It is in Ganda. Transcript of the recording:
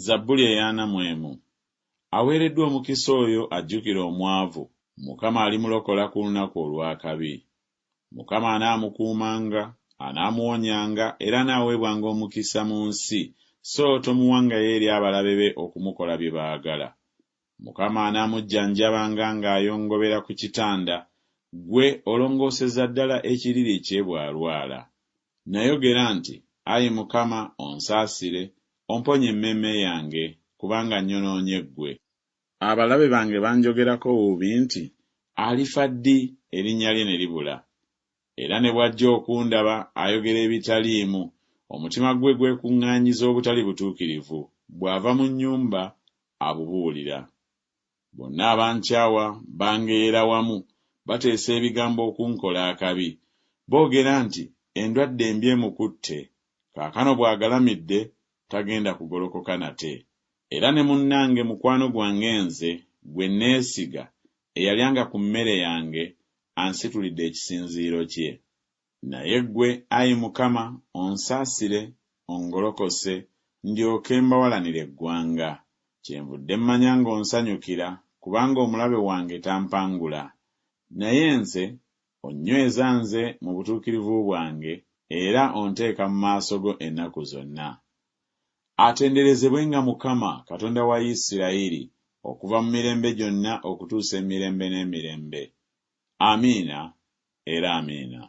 Zabbuli eyana mwemu. Aweereddwa omukisa oyo ajjukira omwavu, Mukama alimulokola ku lunaku olw'akabi. Mukama anaamukuumanga, anaamuwonyanga era n'aweebwanga omukisa mu nsi, so tomuwangayo eri abalabe be okumukola bye baagala. Mukama anaamujjanjabanga ng'ayongobera ku kitanda, gwe olongooseza ddala ekiriri kye bw'alwala. Nayogera nti, Ayi Mukama, onsaasire, omponye emmeeme yange, kubanga nnyonoonye ggwe. Abalabe bange banjogerako bubi nti, alifa ddi erinnya lye ne libula. Era ne bw'ajja okundaba ayogera ebitaliimu, omutima gwe gwekuŋŋaanyiza obutali butuukirivu, bw'ava mu nnyumba abubuulira. Bonna abankyawa bangeera wamu, bateesa ebigambo okunkola akabi. Boogera nti, endwadde embi emukutte, kaakano bw'agalamidde tagenda kugolokoka nate. Era ne munnange mukwano gwange nze, gwe neesiga, eyalyanga ku mmere yange, ansitulidde ekisinziiro kye. Naye ggwe, Ayi Mukama, onsaasire, ongolokose, ndyoke mbawalanire eggwanga. Kyenvudde mmanya ng'onsanyukira, kubanga omulabe wange tampangula. Naye nze, onnyweza nze mu butuukirivu bwange, era onteeka mu maaso go ennaku zonna. Atenderezebwenga Mukama, Katonda wa Isirayiri, okuva mu mirembe gyonna okutuusa emirembe n'emirembe. Amiina era amiina.